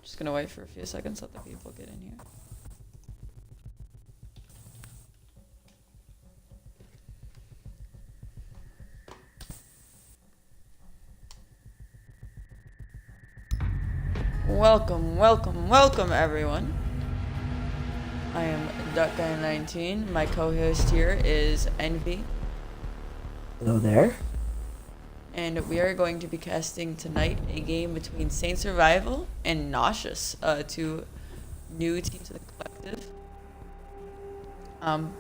Just gonna wait for a few seconds, let the people get in here. Welcome, welcome, welcome everyone. I am DuckGuy19. My co-host here is Envy. Hello there. And we are going to be casting tonight a game between Saint Survival and Noxious, two new teams of the collective.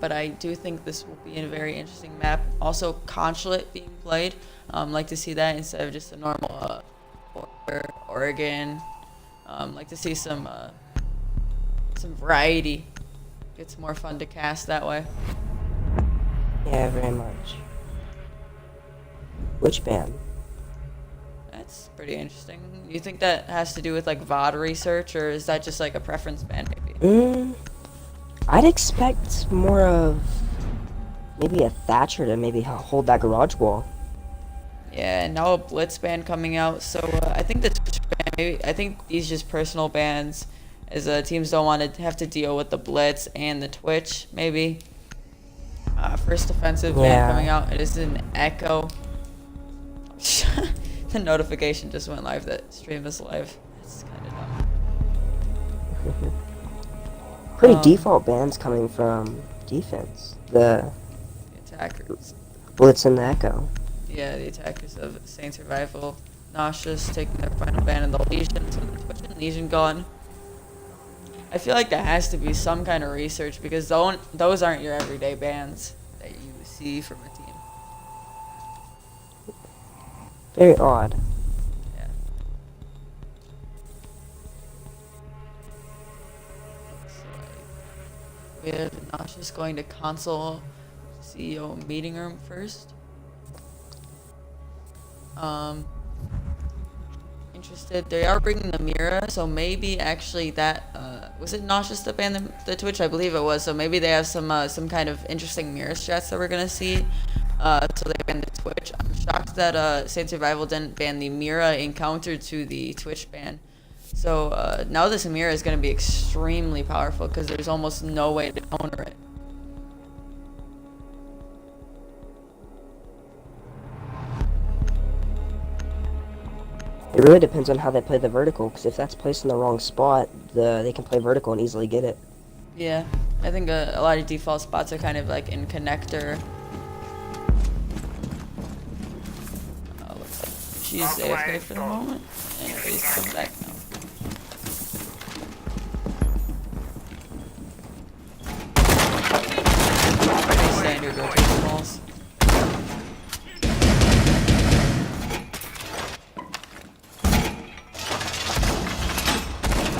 But I do think this will be a very interesting map. Also, Consulate being played. Like to see that instead of just a normal Oregon. Like to see some variety. It's more fun to cast that way. Yeah, very much. Which band? That's pretty interesting. You think that has to do with like VOD research, or is that just like a preference band maybe? I'd expect more of maybe a Thatcher to maybe hold that garage wall. Yeah, and now a Blitz band coming out. So I think the Twitch band, maybe I think these just personal bans, as teams don't want to have to deal with the Blitz and the Twitch. Maybe first offensive band coming out. It is an Echo. The notification just went live that stream is live. It's kind of dumb. Pretty default bans coming from defense. The attackers. Blitz and the Echo. Yeah, the attackers of Saint Survival. Noxious taking their final ban, and the Legion. So the Twitch and Legion gone. I feel like there has to be some kind of research, because those aren't your everyday bans that you see from a team. Very odd. Yeah. So, we have Noxious going to console CEO meeting room first. Interested. They are bringing the Mira, so maybe actually that was it Noxious that banned the Twitch? I believe it was. So maybe they have some kind of interesting Mira strats that we're gonna see. So they banned the Twitch. I'm shocked that Saint Survival didn't ban the Mira encounter to the Twitch ban. So now this Mira is gonna be extremely powerful, because there's almost no way to counter it. It really depends on how they play the vertical, because if that's placed in the wrong spot, they can play vertical and easily get it. Yeah, I think a lot of default spots are kind of like in connector. Looks like she's AFK for the moment, and everybody's coming back now. Pretty standard rotation walls.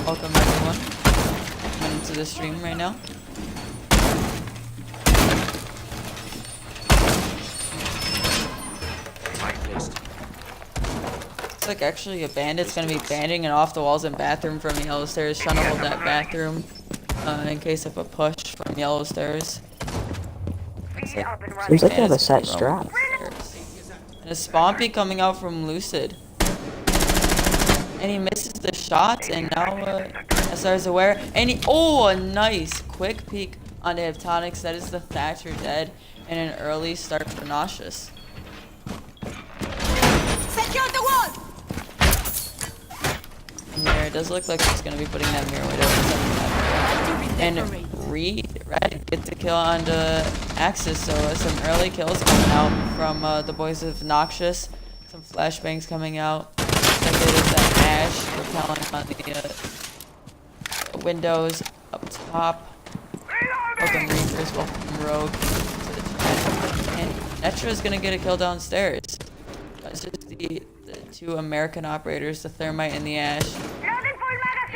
Welcome everyone. Coming into the stream right now. It's like actually a bandit's gonna be banding it off the walls and bathroom from yellow stairs, trying to hold that bathroom in case of a push from yellow stairs. Seems like they have a set strap. And a Spompy coming out from Lucid. And he misses the shots, and now SR is aware. And he, a nice quick peek onto Heptonics. That is the Thatcher dead, and an early start for Noxious. Secure the wall! Mirror, it does look like he's going to be putting that mirror window in and Red gets a kill onto Axis, so some early kills coming out from the boys of Noxious. Some flashbangs coming out. Like it is that Ash repelling on the windows up top. Welcome Reapers, welcome Rogue to the chat. And Netra is going to get a kill downstairs. It's just the two American operators, the Thermite and the Ash,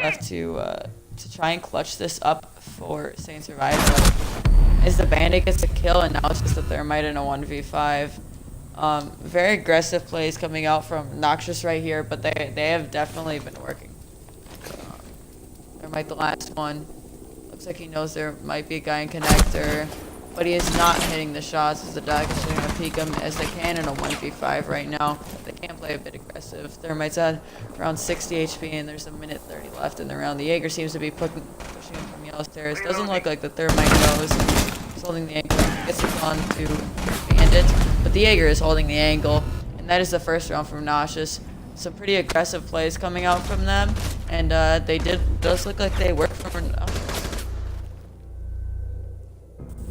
left to try and clutch this up for Saint Survival. As the Bandit gets a kill, and now it's just the Thermite in a 1v5. Very aggressive plays coming out from Noxious right here, but they have definitely been working. Thermite the last one. Looks like he knows there might be a guy in connector. but he is not hitting the shots as the Dog is trying to peek him as they can in a 1v5 right now. They can play a bit aggressive. Thermite's at around 60 HP and there's a minute 30 left in the round. The Jaeger seems to be pushing him from yellow stairs. Doesn't look like the Thermite knows. He's holding the angle. Gets it on to Bandit, but the Jaeger is holding the angle. And that is the first round from Noxious. Some pretty aggressive plays coming out from them, and does look like they worked for Noxious.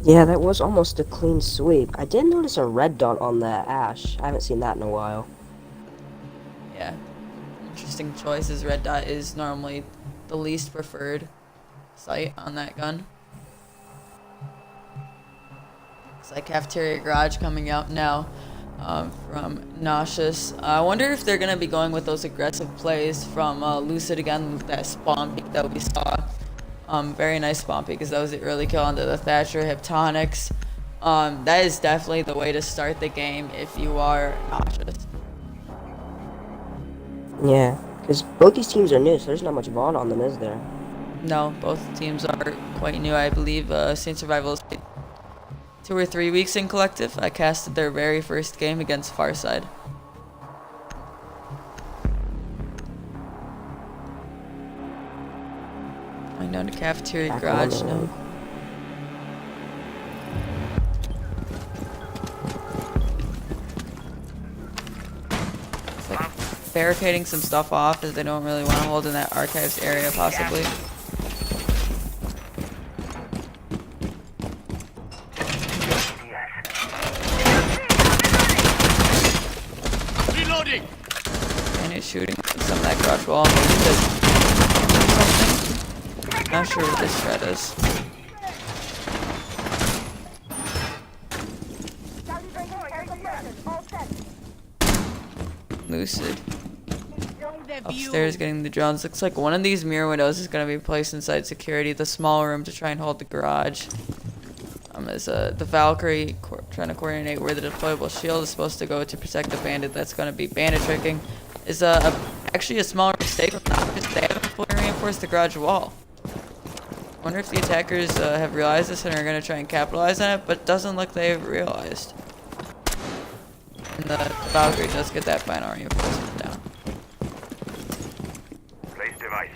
Yeah, that was almost a clean sweep. I did notice a red dot on the Ash. I haven't seen that in a while. Yeah, interesting choices. Red dot is normally the least preferred sight on that gun. Looks like Cafeteria Garage coming out now. From Noxious. I wonder if they're going to be going with those aggressive plays from Lucid again with that spawn peek that we saw. Very nice spawn peek because that was the early kill onto the Thatcher Hyptonics. That is definitely the way to start the game if you are Noxious. Yeah, because both these teams are new, so there's not much VOD on them, is there? No, both teams are quite new. I believe Saint Survival is 2 or 3 weeks in collective. I casted their very first game against Farside. Going down to Cafeteria Garage now. It's like barricading some stuff off as they don't really want to hold in that archives area possibly. And it's shooting some of that garage wall. Something. Not sure what this threat is. Lucid. Upstairs getting the drones. Looks like one of these mirror windows is going to be placed inside security, the small room, to try and hold the garage. As the Valkyrie trying to coordinate where the deployable shield is supposed to go to protect the bandit that's going to be bandit tricking is actually a smaller mistake of Noxious. They haven't fully reinforced the garage wall. I wonder if the attackers have realized this and are going to try and capitalize on it, but it doesn't look they've realized. And the Valkyrie does get that final reinforcement down. Place device.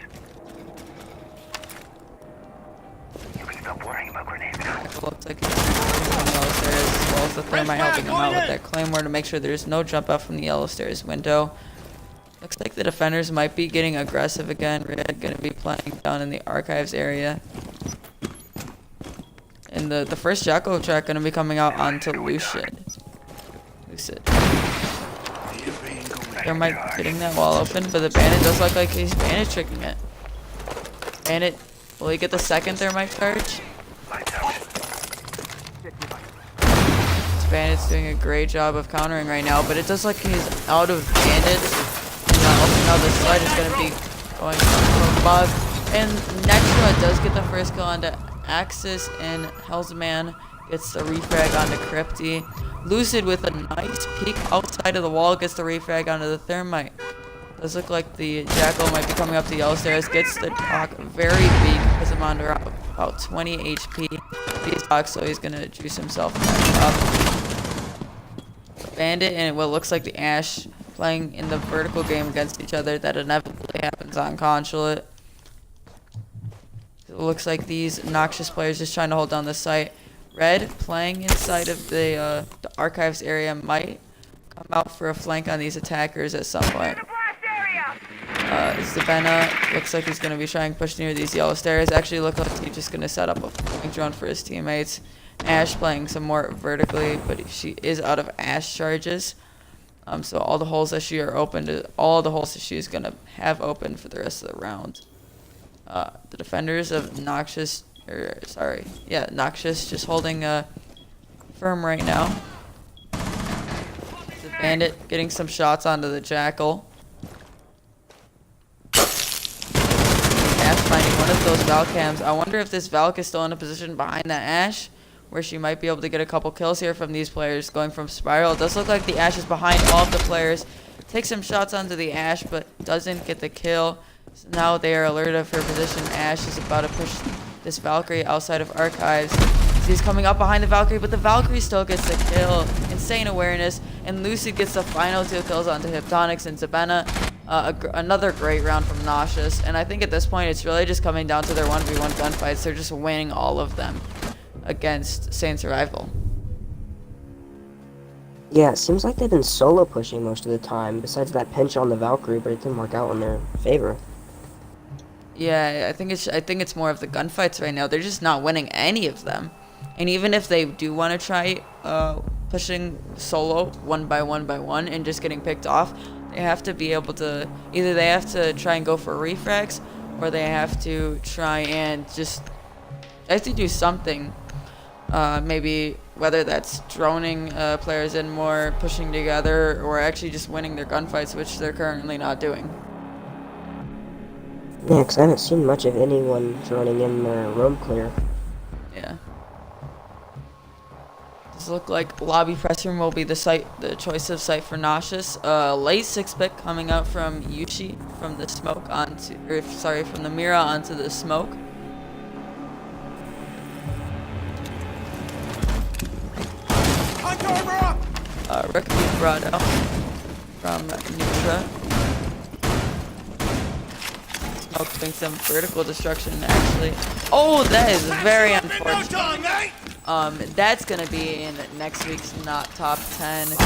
You can stop worrying about grenades now. It looks like he's from the yellow stairs, as well as the Thermite helping him out with that Claymore to make sure there's no jump out from the yellow stairs window. Looks like the defenders might be getting aggressive again. We're going to be playing down in the archives area. And the first Jacko track going to be coming out onto Lucid. Thermite getting that wall open, but the bandit does look like he's bandit tricking it. Bandit, will he get the second Thermite charge? This bandit's doing a great job of countering right now, but it does look like he's out of bandits. And now the slide is going to be going from above. And Nextra does get the first kill onto Axis, and Hellsman gets the refrag onto Crypty. Lucid with a nice peek outside of the wall gets the refrag onto the Thermite. Does look like the Jackal might be coming up the yellow stairs. Gets the Doc very weak because I'm under about 20 HP. He's Doc, so he's going to juice himself back up. Bandit and what looks like the Ash playing in the vertical game against each other that inevitably happens on Consulate. It looks like these Noxious players just trying to hold down the site. Red playing inside of the archives area might come out for a flank on these attackers at some point. Zavena looks like he's going to be trying to push near these yellow stairs. Actually look like he's just going to set up a flank drone for his teammates. Ash playing some more vertically, but she is out of Ash charges. So all the holes that she are open to, all the holes that she's going to have open for the rest of the round. The defenders of Noxious, Noxious just holding firm right now. The bandit getting some shots onto the Jackal. Ash finding one of those Valcams. I wonder if this Valk is still in a position behind that Ash, where she might be able to get a couple kills here from these players going from Spiral. It does look like the Ash is behind all of the players. Takes some shots onto the Ash, but doesn't get the kill. So now they are alerted of her position. Ash is about to push this Valkyrie outside of Archives. He's coming up behind the Valkyrie, but the Valkyrie still gets the kill. Insane awareness, and Lucid gets the final 2 kills onto Hyptonics and Zabena. Another great round from Noxious, and I think at this point it's really just coming down to their 1v1 gunfights. They're just winning all of them against Sane Survival. Yeah, it seems like they've been solo pushing most of the time, besides that pinch on the Valkyrie, but it didn't work out in their favor. Yeah, I think it's more of the gunfights right now. They're just not winning any of them. And even if they do want to try pushing solo one by one and just getting picked off, they have to be able to, either they have to try and go for refrags, or they have to try and just, they have to do something. Maybe whether that's droning players in more, pushing together, or actually just winning their gunfights, which they're currently not doing. Yeah, because I haven't seen much of anyone droning in their roam clear. Yeah. Does look like lobby press room will be the choice of site for Noxious. Late 6-pick coming out from Yushi from the smoke onto, from the Mira onto the smoke. Rookie brought out from Nutra. Smoke doing some vertical destruction actually. Oh, that is very unfortunate. That's gonna be in next week's not top 10. The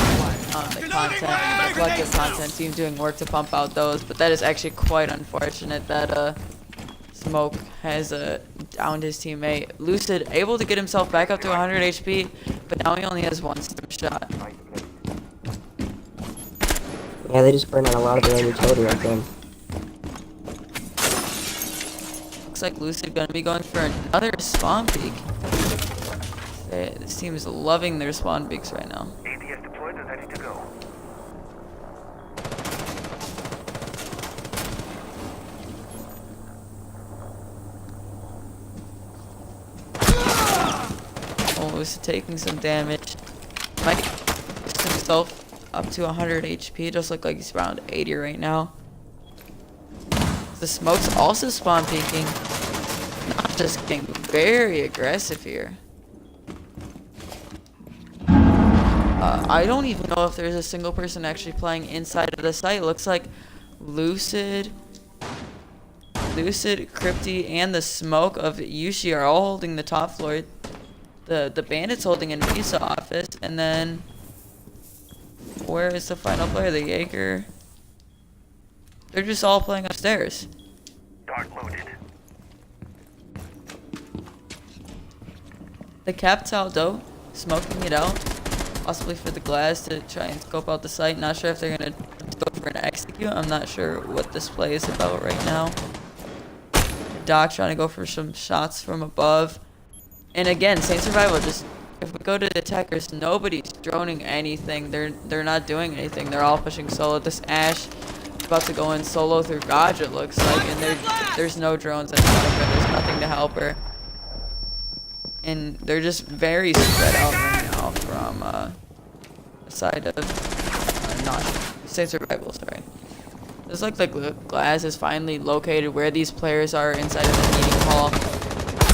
collective content team doing work to pump out those, but that is actually quite unfortunate that Smoke has downed his teammate. Lucid able to get himself back up to 100 HP, but now he only has 1 stim shot. Yeah, they just burned out a lot of their own utility right then. Looks like Lucid gonna be going for another spawn peak. This team is loving their spawn peaks right now. ADS deployed and ready to go. Oh, Lucid taking some damage. Might get himself up to 100 HP. Does look like he's around 80 right now. The smoke's also spawn peeking. Not just getting very aggressive here. I don't even know if there's a single person actually playing inside of the site. It looks like Lucid, Crypty, and the smoke of Yushi are all holding the top floor. The bandit's holding an Misa office, and then where is the final player? The Jaeger. They're just all playing upstairs. Dart loaded. The Captal though, smoking it out, possibly for the glass to try and scope out the site. Not sure if they're gonna go for an execute. I'm not sure what this play is about right now. Doc trying to go for some shots from above. And again, Sane Survival just, if we go to the attackers, nobody's droning anything. They're not doing anything. They're all pushing solo. This Ashe about to go in solo through Gaj, it looks like, and there's no drones in front of her. There's nothing to help her. And they're just very spread out right now from the side of not Sane Survival, sorry. Looks like the glass is finally located where these players are inside of the meeting hall.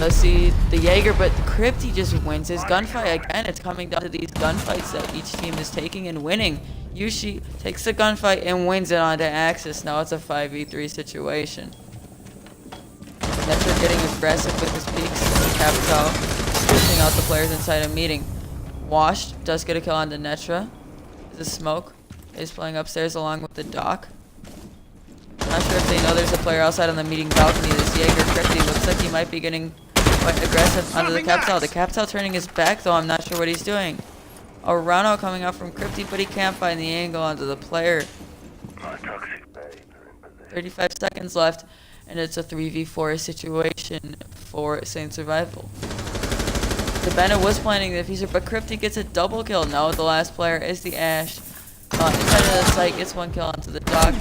Let's see the Jaeger, but Crypty just wins his gunfight again. It's coming down to these gunfights that each team is taking and winning. Yushi takes the gunfight and wins it onto Axis. Now it's a 5v3 situation. Netra getting aggressive with his peaks. Capital switching out the players inside a meeting. Washed does get a kill on the Netra. The smoke is playing upstairs along with the Doc. Not sure if they know there's a player outside on the meeting balcony. This Jaeger Crypty looks like he might be getting quite aggressive onto the Capital. The Capital turning his back though, I'm not sure what he's doing. Orano coming out from Crypty, but he can't find the angle onto the player. 35 seconds left, and it's a 3v4 situation for Sane Survival. The Bennett was planning the diffuser, but Crypty gets a double kill. No, the last player is the Ashe. Inside of the site, gets 1 kill onto the Doc.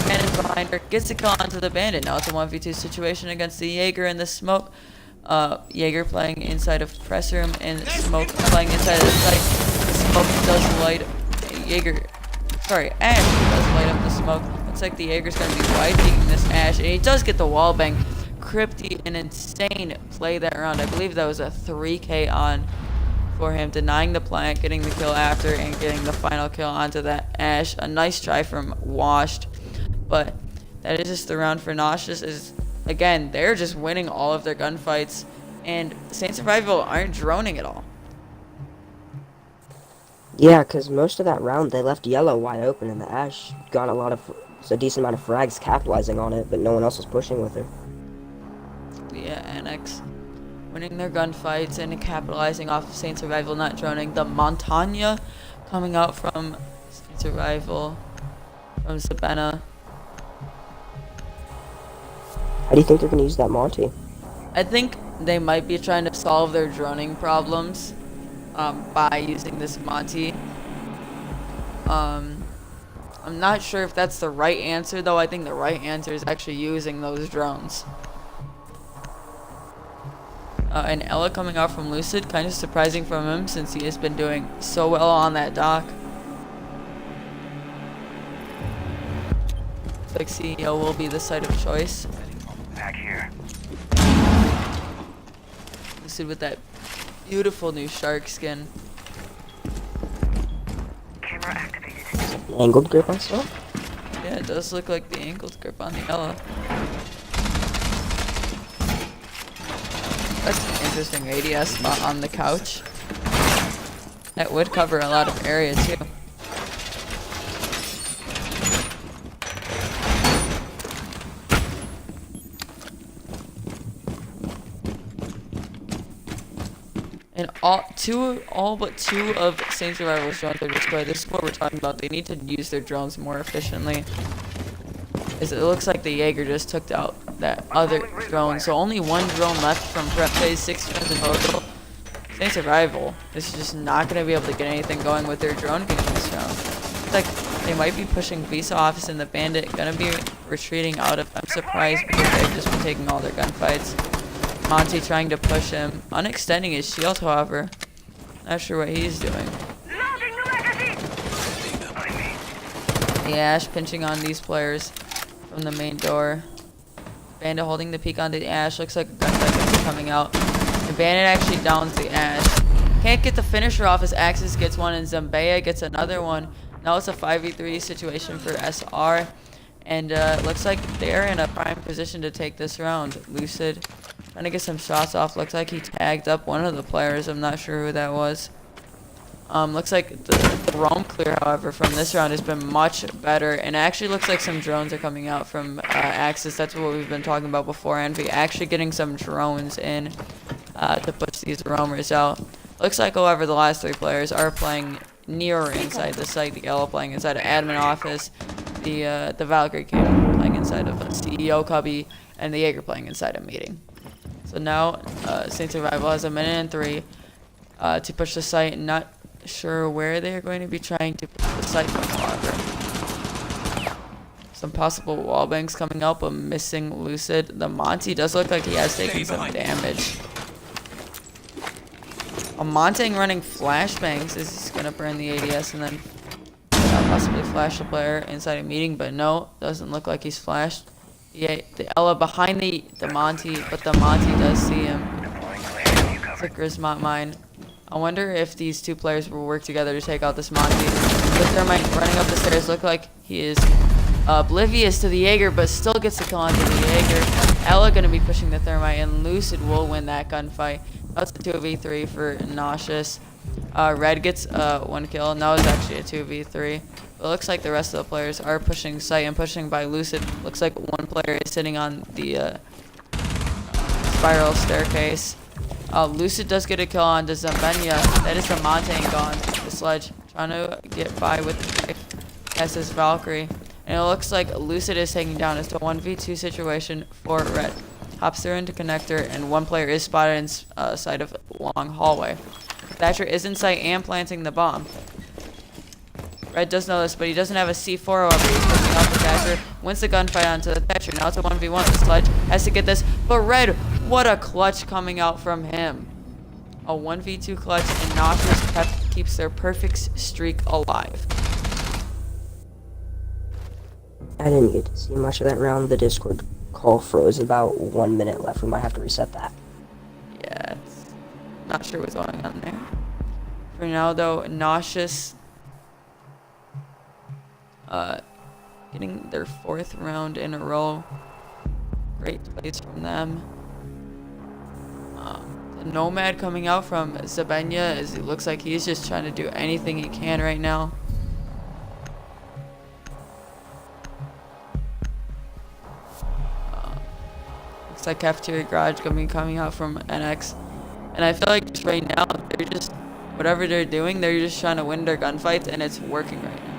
Cannon behind her, gets a kill onto the Bandit. Now it's a 1v2 situation against the Jaeger and the smoke. Jaeger playing inside of press room, and smoke playing inside of the site. Smoke does light Ashe does light up the smoke. Looks like the Jaeger's gonna be wide peeking this Ashe, and he does get the wall bang. crypty and insane play that round. I believe that was a 3K on for him, denying the plant, getting the kill after, and getting the final kill onto that Ash. A nice try from Washed, but that is just the round for Noxious. Is again, they're just winning all of their gunfights, and Saint Survival aren't droning at all. Yeah, because most of that round they left yellow wide open, and the Ash got a decent amount of frags capitalizing on it, but no one else was pushing with her. Yeah, Annex winning their gunfights and capitalizing off of Saint Survival not droning. The Montagne coming out from Saint Survival, from Sabena. How do you think they're going to use that Monty? I think they might be trying to solve their droning problems by using this Monty. I'm not sure if that's the right answer, though. I think the right answer is actually using those drones. And Ella coming out from Lucid, kind of surprising from him since he has been doing so well on that dock. Looks like CEO will be the site of choice. Back here. Lucid with that beautiful new shark skin. Camera activated. Angled grip I saw? Yeah, it does look like the angled grip on the Ella. That's an interesting ADS spot on the couch. That would cover a lot of area too. And all but two of Saint Survival's drones are destroyed. This is what we're talking about. They need to use their drones more efficiently. It looks like the Jaeger just took out that other drone, so only one drone left from prep phase, 6 drones in total. Saint Survival is just not going to be able to get anything going with their drone game this round. It's like they might be pushing Visa Office and the Bandit, going to be retreating out of. I'm surprised because they've just been taking all their gunfights. Monty trying to push him, unextending his shield, however. Not sure what he's doing. The Ash pinching on these players from the main door. Bandit holding the peek on the Ash. Looks like a gunfight is coming out. The Bandit actually downs the Ash. Can't get the finisher off as Axis gets one and Zambaya gets another one. Now it's a 5v3 situation for SR. And looks like they're in a prime position to take this round. Lucid trying to get some shots off. Looks like he tagged up one of the players. I'm not sure who that was. Looks like the roam clear, however, from this round has been much better. And it actually looks like some drones are coming out from Axis. That's what we've been talking about before. Envy actually getting some drones in to push these roamers out. Looks like, however, the last 3 players are playing near or inside the site. The Yellow playing inside of admin office. The Valkyrie King playing inside of a CEO cubby. And the Jaeger playing inside a meeting. So now Saint Survival has 1:03 to push the site. Not sure where they're going to be trying to push the site from, however. Some possible wall banks coming up, but missing Lucid. The Monty does look like he has taken some damage. A Montagne running flashbangs is just going to burn the ADS and then possibly flash the player inside a meeting, but no, doesn't look like he's flashed. Yeah, the Ella behind the Monty, but the Monty does see him. It's a Grismont mine. I wonder if these 2 players will work together to take out this Monty. The Thermite running up the stairs look like he is oblivious to the Jaeger, but still gets the kill onto the Jaeger. Ella going to be pushing the Thermite, and Lucid will win that gunfight. That's a 2v3 for Noxious. Red gets 1 kill. Now it's actually a 2v3. But it looks like the rest of the players are pushing site and pushing by Lucid. Looks like one player is sitting on the spiral staircase. Lucid does get a kill on the Zambenya. That is the Montagne gone. The Sledge trying to get by with the knife as his Valkyrie. And it looks like Lucid is taking down. It's a 1v2 situation for Red. Hops through into connector, and one player is spotted inside of long hallway. Thatcher is in sight and planting the bomb. Red does know this, but he doesn't have a C4, however. He's pushing off the Thatcher. Wins the gunfight onto the Thatcher. Now it's a 1v1. The Sledge has to get this. But Red, what a clutch coming out from him. A 1v2 clutch, and Noxious keeps their perfect streak alive. I didn't get to see much of that round. The Discord Call froze. About 1 minute left. We might have to reset that. Yeah, not sure what's going on there. For now, though, Noxious getting their 4th round in a row. Great plays from them. The Nomad coming out from Zabenya, as it looks like he's just trying to do anything he can right now. Looks like Cafeteria Garage coming out from NX. And I feel like just right now, they're just, whatever they're doing, they're just trying to win their gunfights, and it's working right now.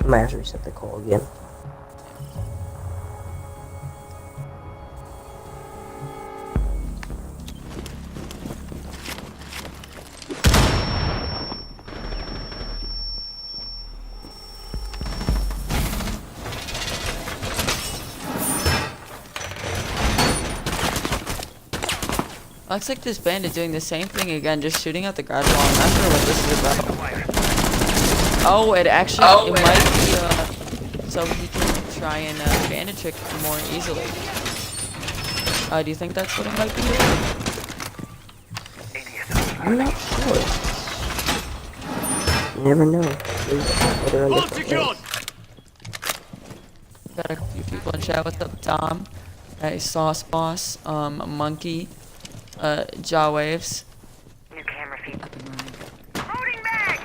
I might have to reset the call again. Looks like this band is doing the same thing again, just shooting out the garage wall. I'm not sure what this is about. Oh, it actually, it might be, so he can try and bandit trick more easily. Do you think that's what it might be? I'm not sure. You never know. Got a few people in chat. What's up, Dom? Hey, Sauce Boss, Monkey, Jaw Waves. New camera feed. Loading mag!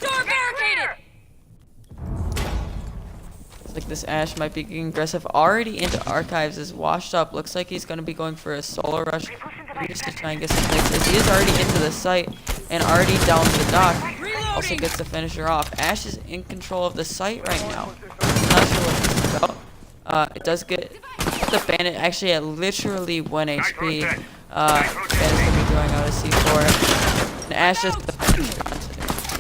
Door barricaded! Looks like this Ash might be getting aggressive. Already into Archives, is washed up. Looks like he's going to be going for a solo rush. Maybe just to try and get some places. He is already into the site and already down the dock. Also gets the finisher off. Ash is in control of the site right now. Not sure what this is about. It does get the bandit actually at literally 1 HP. Bandit's going to be throwing out a C4. And Ash just...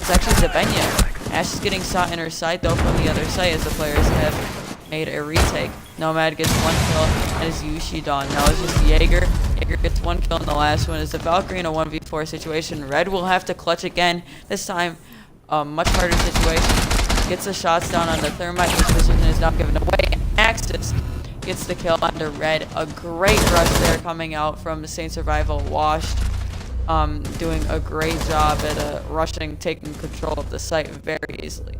It's actually Zabenya. Ash is getting shot in her side though from the other side as the players have made a retake. Nomad gets 1 kill and it's Yushidon. Now it's just Jaeger. Jaeger gets 1 kill and the last one is the Valkyrie in a 1v4 situation. Red will have to clutch again. This time, much harder situation. Gets the shots down on the Thermite. His position is not given away. Axis gets the kill onto Red. A great rush there coming out from Saint Survival. Washed. Doing a great job at rushing, taking control of the site very easily.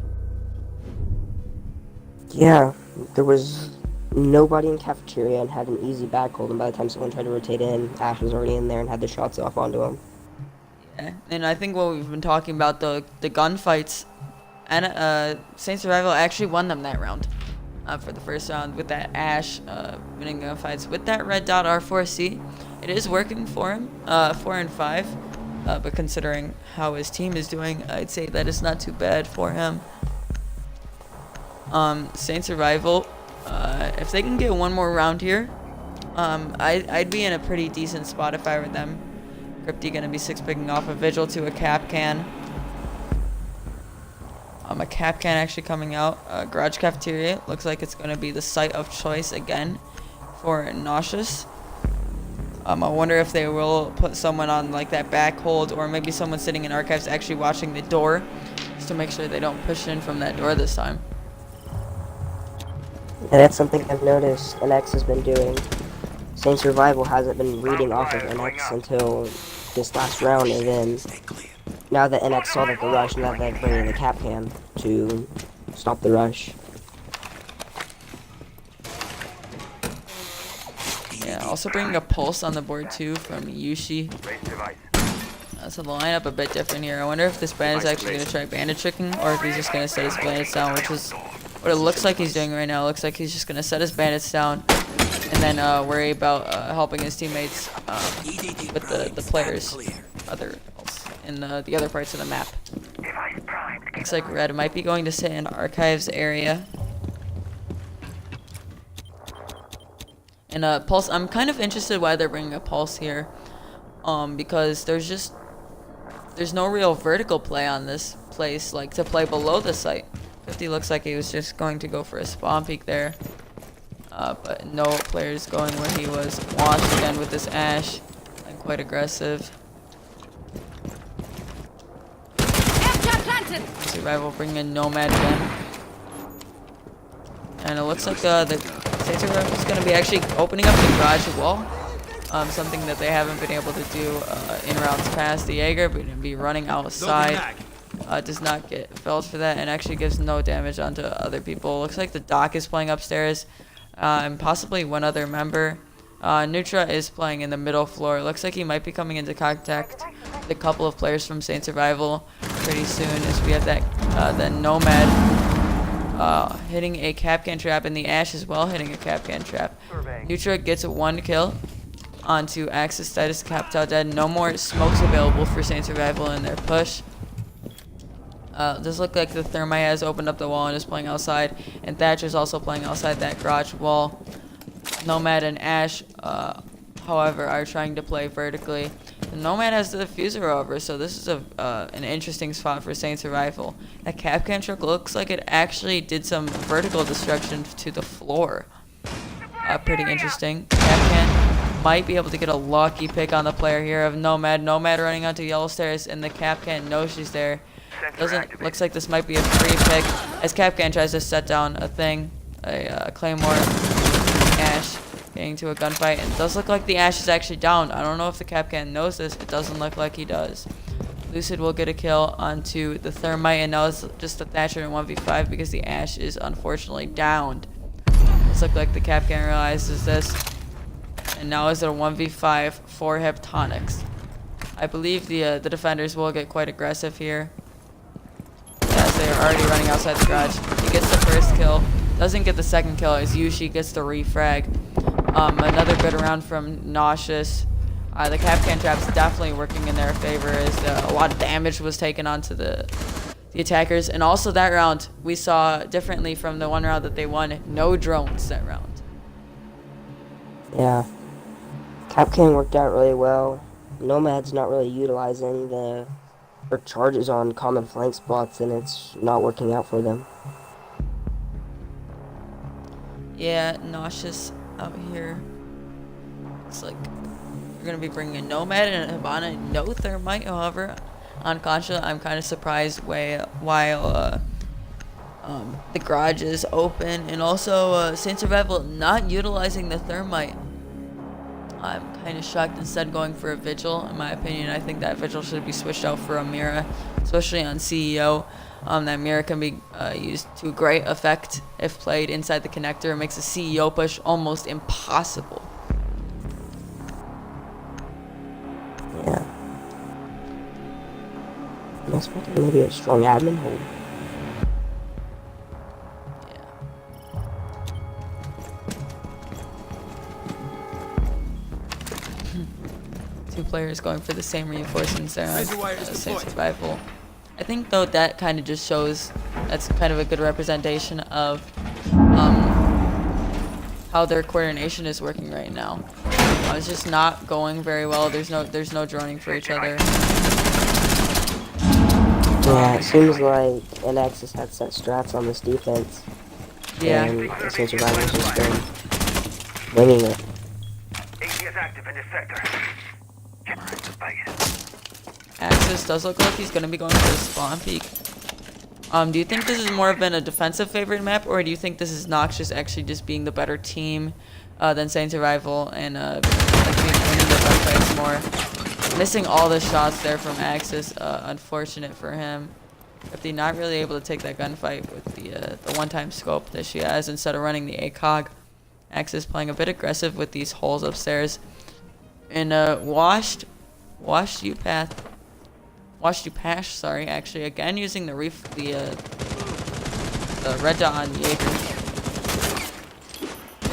Yeah, there was nobody in cafeteria and had an easy backhold, and by the time someone tried to rotate in, Ash was already in there and had the shots off onto him. Yeah, and I think what we've been talking about, the gunfights, and Saint Survival actually won them that round. For the first round with that Ash winning gunfights with that red dot R4C. It is working for him, 4 and 5, but considering how his team is doing, I'd say that is not too bad for him. Saint Survival, if they can get one more round here, I'd be in a pretty decent spot if I were them. Crypty gonna be 6-picking off a Vigil to a Cap Can. A Cap Can actually coming out. Garage Cafeteria looks like it's gonna be the site of choice again for Noxious. I wonder if they will put someone on like that back hold, or maybe someone sitting in Archives actually watching the door, just to make sure they don't push in from that door this time. And that's something I've noticed NX has been doing. Saint Survival hasn't been reading off of NX until this last round, and then now that NX saw that the rush, now they're bringing the Cap Can to stop the rush. Yeah, also bringing a Pulse on the board too from Yushi. So the lineup a bit different here. I wonder if this bandit is actually going to try bandit tricking, or if he's just going to set his bandits down, which is what it looks like he's doing right now. It looks like he's just going to set his bandits down and then worry about helping his teammates with the players in the other parts of the map. Looks like Red might be going to sit in Archives area. And Pulse, I'm kind of interested why they're bringing a Pulse here, because there's no real vertical play on this place, like to play below the site. 50 looks like he was just going to go for a spawn peek there. But no players going where he was. Washed again with this Ash. And quite aggressive. Survival bringing in Nomad again. And it looks like the Saints Survival is going to be actually opening up the garage wall. Something that they haven't been able to do in rounds past. The Jaeger going to be running outside. Does not get felled for that and actually gives no damage onto other people. Looks like the Doc is playing upstairs. And possibly one other member. Nutra is playing in the middle floor. Looks like he might be coming into contact with a couple of players from Saint Survival pretty soon, as we have that the Nomad hitting a Capcan trap, and the Ash as well hitting a Capcan trap. Nutra gets 1 kill onto Axis status. Capital dead. No more smokes available for Saint Survival in their push. Does look like the Thermite has opened up the wall and is playing outside, and Thatcher's also playing outside that garage wall. Nomad and Ash, however, are trying to play vertically. The Nomad has the diffuser over, so this is an interesting spot for Saint Survival. That Capcan truck looks like it actually did some vertical destruction to the floor. Pretty interesting. Capcan might be able to get a lucky pick on the player here of Nomad. Nomad running onto yellow stairs, and the Capcan knows she's there. Looks like this might be a free pick as Capcan tries to set down a Claymore. Ash getting to a gunfight, and it does look like the Ash is actually down. I don't know if the Capcan knows this. It doesn't look like he does. Lucid will get a kill onto the Thermite, and now it's just a Thatcher in 1v5 because the Ash is unfortunately downed. It's look like the Capcan realizes this, and now is it a 1v5 for Heptonics. I believe the defenders will get quite aggressive here, as they are already running outside the garage. He gets the first kill. Doesn't get the second kill as Yushi gets the refrag. Another good round from Noxious. The Capcan trap's definitely working in their favor as a lot of damage was taken onto the attackers. And also that round, we saw differently from the one round that they won. No drones that round. Yeah. Capcan worked out really well. Nomad's not really utilizing their charges on common flank spots, and it's not working out for them. Yeah, Noxious out here. Looks like we're going to be bringing a Nomad and a Hibana. No Thermite, however. On Concha, I'm kind of surprised while the garage is open. And also, Saint Survival not utilizing the Thermite. I'm kind of shocked, instead going for a Vigil. In my opinion, I think that Vigil should be switched out for a Mira, especially on CEO. That Mira can be used to great effect if played inside the connector. It makes a CEO push almost impossible. Yeah. I'm expecting maybe a strong admin hold. Two players going for the same reinforcements there on Saint Survival. I think though that kind of just shows that's kind of a good representation of how their coordination is working right now. It's just not going very well. There's no droning for each other. Yeah, it seems like NX has had set strats on this defense. Yeah. And Saint Survival's just been winging it. AT is active in this sector. Axis does look like he's going to be going for the spawn peak. Do you think this has more been a defensive favorite map, or do you think this is Noxious actually just being the better team than Saint Survival and like winning the gunfights more? Missing all the shots there from Axis, unfortunate for him. If they're not really able to take that gunfight with the one-time scope that she has instead of running the ACOG. Axis playing a bit aggressive with these holes upstairs. And Washed Upash, sorry, actually again using the red dot on Jaeger.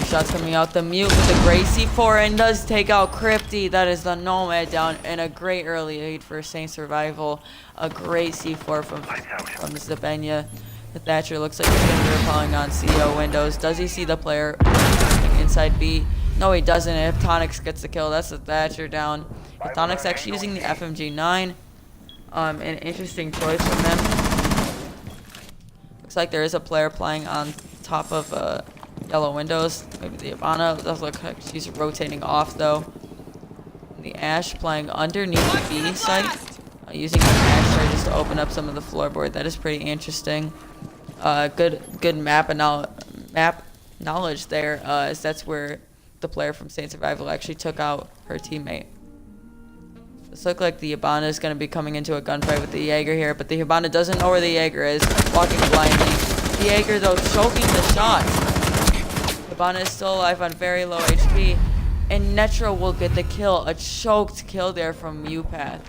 Shots coming out. The Mute with the great C4 and does take out Crypty. That is the Nomad down, and a great early aid for Saint Survival. A great C4 from Zabenya. The Thatcher looks like he's going to be repelling on CEO windows. Does he see the player inside B? No, he doesn't. And Heptonics gets the kill. That's the Thatcher down. Heptonics actually using the FMG9. An interesting choice from them. Looks like there is a player playing on top of yellow windows. Maybe the Ivana. Does look like she's rotating off though. The Ash playing underneath the B site, using the Ash charges to open up some of the floorboard. That is pretty interesting. Good map knowledge there, as that's where the player from Saint Survival actually took out her teammate. This looks like the Hibana is going to be coming into a gunfight with the Jaeger here, but the Hibana doesn't know where the Jaeger is, walking blindly. The Jaeger, though, choking the shot. Hibana is still alive on very low HP, and Netro will get the kill. A choked kill there from Upath.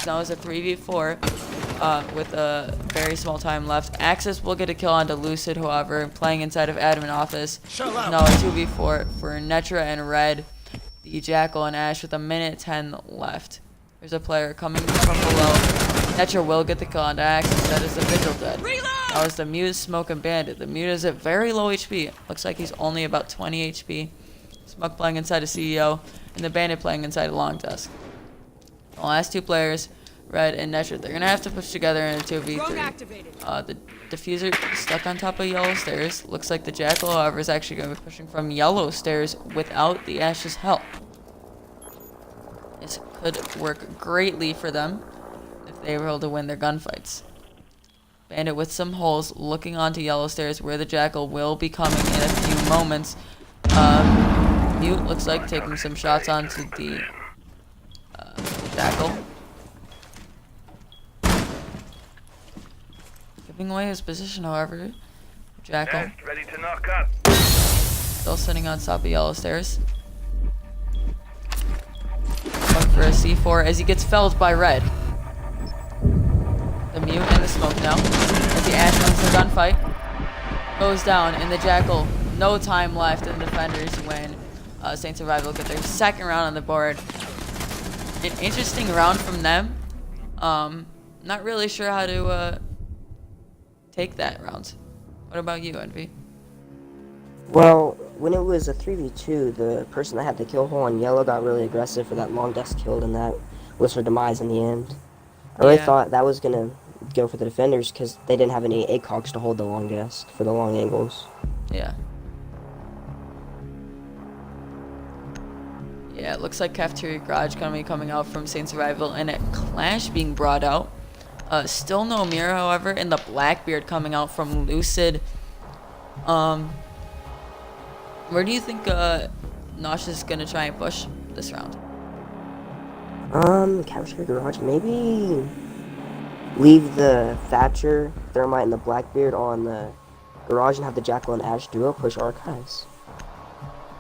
Now it's a 3v4 with a very small time left. Axis will get a kill onto Lucid, however, playing inside of admin office. No, a 2v4 for Netra and Red, the Jackal and Ash with a minute 10 left. There's a player coming from below. Netra will get the kill onto Axis. That is the Vigil dead. That was the Muse, Smoke, and Bandit. The Muse is at very low HP. Looks like he's only about 20 HP. Smoke playing inside a CEO, and the Bandit playing inside a long desk. The last two players, Red and Netra, they're going to have to push together in a 2v3. The Diffuser stuck on top of yellow stairs. Looks like the Jackal, however, is actually going to be pushing from yellow stairs without the Ash's help. This could work greatly for them if they were able to win their gunfights. Bandit with some holes looking onto yellow stairs where the Jackal will be coming in a few moments. Mute looks like taking some shots onto the Jackal. Giving away his position, however. Jackal. Ready to knock up. Still sitting on top of yellow stairs. Going for a C4 as he gets felled by Red. The Mute and the Smoke now. As the Ash wins the gunfight. Goes down, and the Jackal, no time left, and the defenders win. Saint Survival get their second round on the board. An interesting round from them. Not really sure how to take that round. What about you, Envy? Well, when it was a 3v2, the person that had the kill hole on yellow got really aggressive for that long desk kill, and that was her demise in the end. I really thought that was going to go for the defenders because they didn't have any ACOGs to hold the long desk for the long angles. Yeah. Yeah, it looks like Cafeteria Garage going to be coming out from Saint Survival, and a Clash being brought out. Still no mirror, however, and the Blackbeard coming out from Lucid. Where do you think Noxious is going to try and push this round? Cafeteria Garage, maybe leave the Thatcher, Thermite, and the Blackbeard on the Garage and have the Jackal and Ash duo push Archives.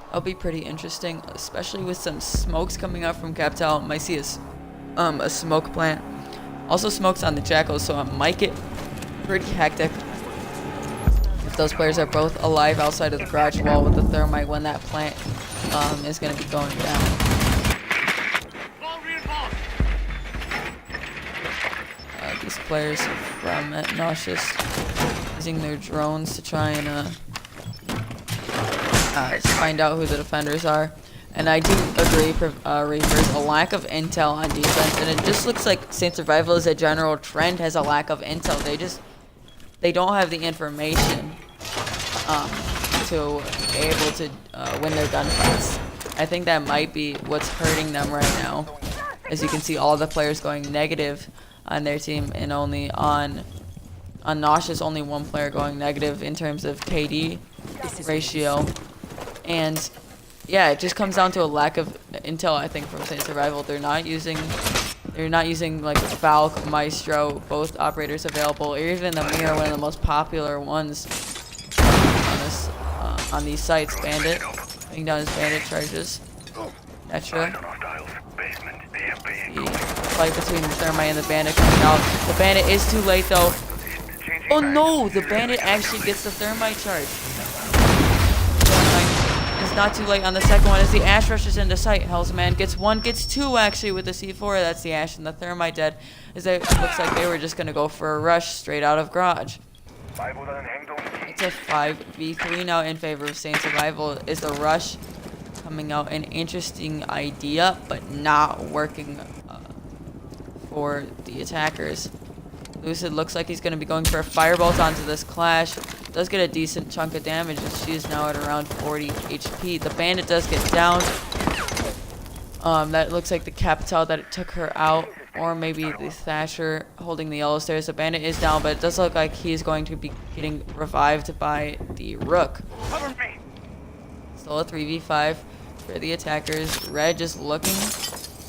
That'll be pretty interesting, especially with some smokes coming out from Capital. Might see a smoke plant. Also smokes on the Jackal, so it might get pretty hectic if those players are both alive outside of the garage wall with the Thermite when that plant is going to be going down. These players from Noxious using their drones to try and find out who the defenders are. And I do agree, Reapers, a lack of intel on defense, and it just looks like Saint Survival as a general trend has a lack of intel. They don't have the information to be able to win their gunfights. I think that might be what's hurting them right now. As you can see, all the players going negative on their team, and only on Noxious, only one player going negative in terms of KD ratio. And yeah, it just comes down to a lack of intel, I think, from Saint Survival. They're not using like Valk, Maestro, both operators available, or even the Mirror, one of the most popular ones on these sites. Bandit, putting down his Bandit charges. Netra. The fight between the Thermite and the Bandit coming out. The Bandit is too late though. Oh no! The Bandit actually gets the Thermite charge. It's not too late on the second one as the Ash rushes into sight. Hellsman gets one, gets two actually with the C4. That's the Ash and the Thermite dead. As it looks like they were just gonna go for a rush straight out of garage. It's a 5v3 now in favor of Saint Survival. Is the rush coming out an interesting idea, but not working for the attackers. Lucid looks like he's going to be going for a firebolt onto this Clash. Does get a decent chunk of damage as she is now at around 40 HP. The Bandit does get down. That looks like the Capital that took her out, or maybe the Thatcher holding the yellow stairs. The Bandit is down, but it does look like he's going to be getting revived by the Rook. Cover me. Still a 3v5 for the attackers. Red just looking,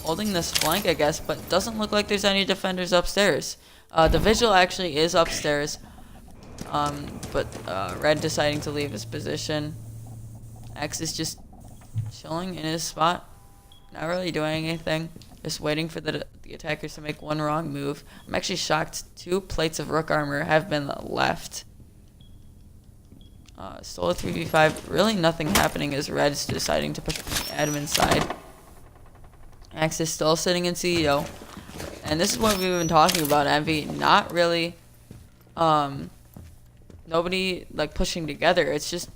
holding this flank, I guess, but doesn't look like there's any defenders upstairs. The Vigil actually is upstairs, but Red deciding to leave his position. X is just chilling in his spot, not really doing anything, just waiting for the attackers to make one wrong move. I'm actually shocked 2 plates of Rook armor have been left. Still a 3v5, really nothing happening as Red's deciding to push the admin side. X is still sitting in CEO. And this is what we've been talking about, Envy. Not really, nobody like pushing together. It's just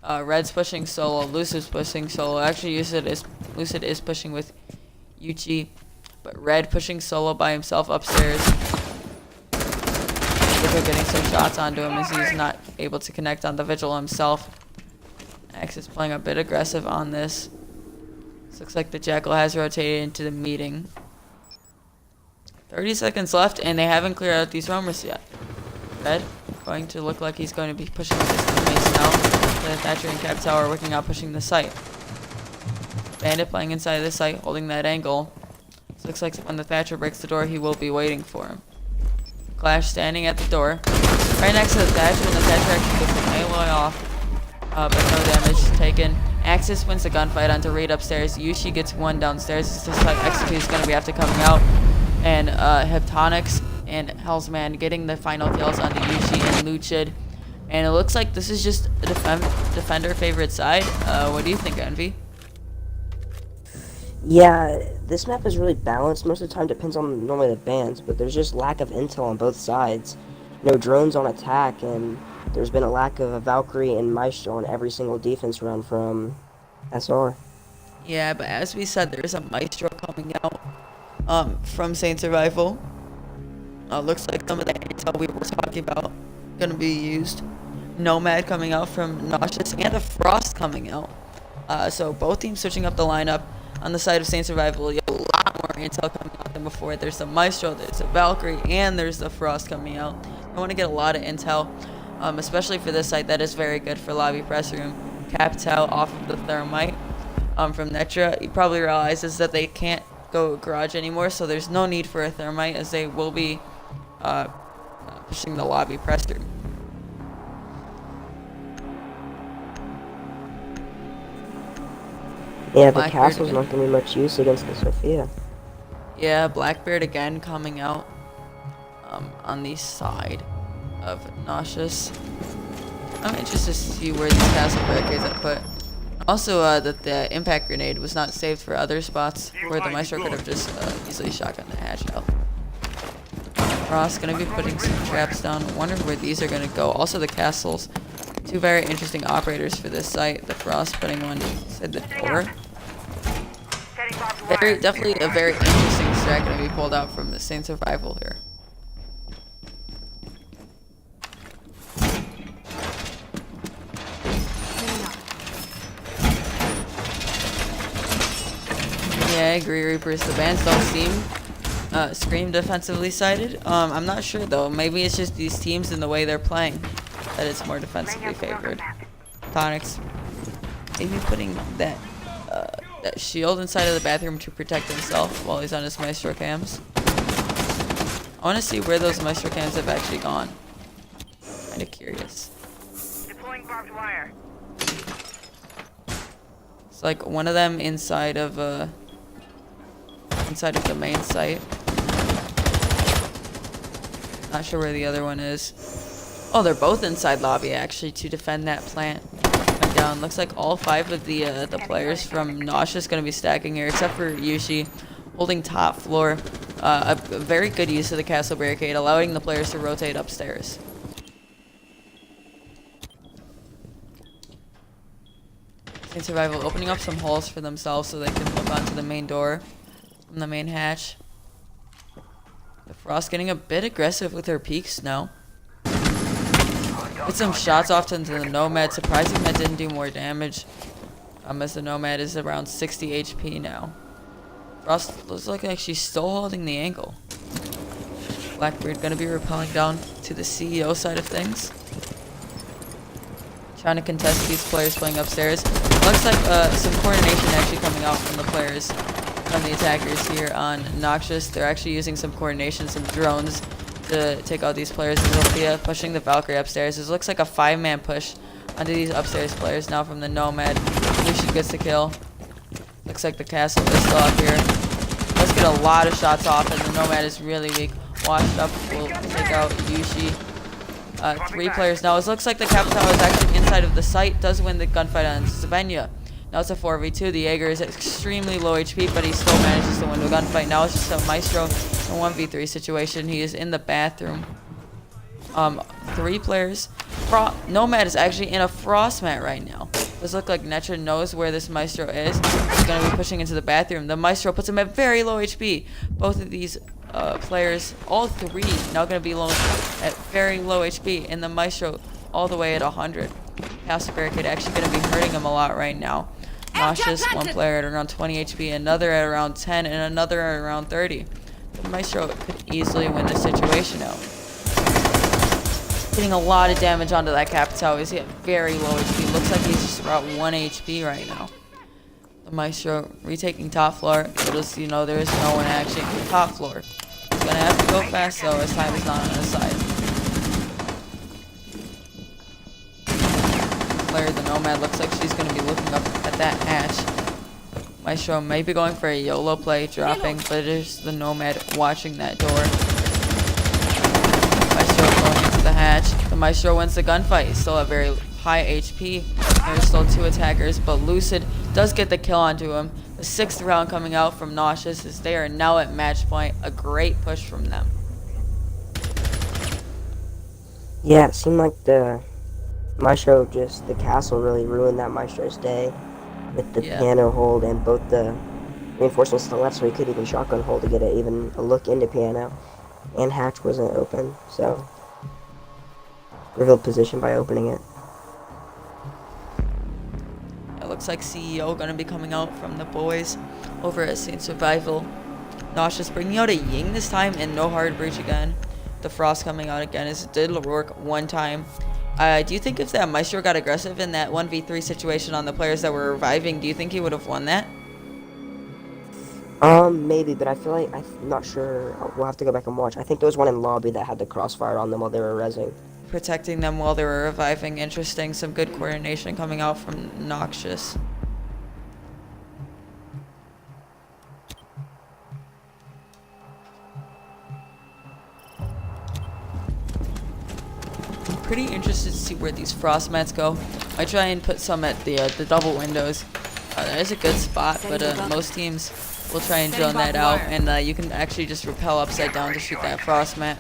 Red's pushing solo, Lucid's pushing solo. Actually, Lucid is pushing with Yuchi, but Red pushing solo by himself upstairs. They're getting some shots onto him as he's not able to connect on the Vigil himself. X is playing a bit aggressive on this. This looks like the Jackal has rotated into the meeting. 30 seconds left, and they haven't cleared out these roamers yet. Red going to look like he's going to be pushing this teammates now. The Thatcher and Cap Tower working out pushing the site. Bandit playing inside of the site, holding that angle. So looks like when the Thatcher breaks the door, he will be waiting for him. Clash standing at the door, right next to the Thatcher, and the Thatcher actually gets the melee off, but no damage taken. Axis wins the gunfight onto Raid upstairs. Yushi gets one downstairs. It's just like Execute is going to be after coming out. And Heptonics and Hellsman getting the final kills onto Yushi and Lucid. And it looks like this is just a defender favorite side. What do you think, Envy? Yeah, this map is really balanced. Most of the time depends on normally the bans, but there's just lack of intel on both sides. No drones on attack, and there's been a lack of a Valkyrie and Maestro on every single defense round from SR. Yeah, but as we said, there's a Maestro coming out from Saint Survival. Looks like some of the intel we were talking about going to be used. Nomad coming out from Noxious, and a Frost coming out. So both teams switching up the lineup. On the side of Saint Survival, you have a lot more intel coming out than before. There's the Maestro, there's the Valkyrie, and there's the Frost coming out. I want to get a lot of intel, especially for this site. That is very good for lobby press room. Capital off of the Thermite from Netra. You probably realizes that they can't go garage anymore, so there's no need for a Thermite as they will be pushing the lobby press room. Yeah, the Blackbeard castle's again. not going to be much use against the Sophia. Yeah, Blackbeard again coming out on the side of Noxious. I'm interested to see where these castle barricades are put. Also, that the impact grenade was not saved for other spots where the Maestro could have just easily shotgunned the hatch out. Ross gonna be putting some traps down. Wonder where these are gonna go. Also, the castles. 2 very interesting operators for this site. The Frost putting one inside the door. Definitely a very interesting strat gonna be pulled out from the Saint Survival here. Yeah, I agree, Reapers. The bans don't seem Scream defensively sided. I'm not sure though. Maybe it's just these teams and the way they're playing that it's more defensively favored. Tonics maybe putting that that shield inside of the bathroom to protect himself while he's on his Maestro cams. I want to see where those Maestro cams have actually gone. Kind of curious. Deploying barbed wire. It's like one of them inside of the main site. Not sure where the other one is. Oh, they're both inside lobby actually to defend that plant. Went down. Looks like all 5 of the players from Noxious gonna be stacking here, except for Yushi, holding top floor. A very good use of the castle barricade, allowing the players to rotate upstairs. Saint Survival opening up some holes for themselves so they can look onto the main door from the main hatch. The Frost getting a bit aggressive with her peeks now. Put some shots off to the Nomad. Surprising that didn't do more damage. As the Nomad is around 60 HP now. Frost looks like she's still holding the angle. Blackbeard gonna be repelling down to the CEO side of things. Trying to contest these players playing upstairs. Looks like some coordination actually coming out from the players, from the attackers here on Noxious. They're actually using some coordination, some drones to take out these players. Zilphia pushing the Valkyrie upstairs. This looks like a 5-man push onto these upstairs players now from the Nomad. Yushi gets the kill. Looks like the castle is still up here. Let's get a lot of shots off, and the Nomad is really weak. Washed up will take out Yushi. 3 players now. It looks like the Capital is actually inside of the site. Does win the gunfight on Svenja. Now it's a 4v2. The Jaeger is extremely low HP, but he still manages to win the gunfight. Now it's just a Maestro, a 1v3 situation. He is in the bathroom. 3 players. Nomad is actually in a frost mat right now. Does look like Netra knows where this Maestro is. He's going to be pushing into the bathroom. The Maestro puts him at very low HP. Both of these players, all 3, now going to be low at very low HP, and the Maestro all the way at 100. House Barricade actually going to be hurting him a lot right now. Noxious, 1 player at around 20 HP, another at around 10, and another at around 30. The Maestro could easily win this situation out. Getting a lot of damage onto that Capitao. He's at very low HP. Looks like he's just about 1 HP right now. The Maestro retaking top floor. Just, you know, there is no one actually in top floor. He's gonna have to go fast though, as time is not on his side. Player, the Nomad, looks like she's gonna be looking up at that hatch. Maestro may be going for a YOLO play, dropping, but it is the Nomad watching that door. Maestro going into the hatch. The Maestro wins the gunfight. He's still at very high HP. There's still 2 attackers, but Lucid does get the kill onto him. The 6th round coming out from Noxious as they are now at match point. A great push from them. Yeah, it seemed like the Maestro the castle really ruined that Maestro's day with the piano hold and both the reinforcements to the left, so he couldn't even shotgun hold to get even a look into piano. And hatch wasn't open, so revealed position by opening it. It looks like CEO gonna be coming out from the boys over at Saint Survival. Noxious bringing out a Ying this time and no hard breach again. The Frost coming out again as it did work 1 time. Do you think if that Maestro got aggressive in that 1v3 situation on the players that were reviving, do you think he would have won that? Maybe, but I feel like, I'm not sure. We'll have to go back and watch. I think there was one in lobby that had the crossfire on them while they were rezzing. Protecting them while they were reviving. Interesting. Some good coordination coming out from Noxious. I'm pretty interested to see where these frost mats go. I try and put some at the double windows. That is a good spot, but most teams will try and drone that out, and you can actually just rappel upside down to shoot that frost mat.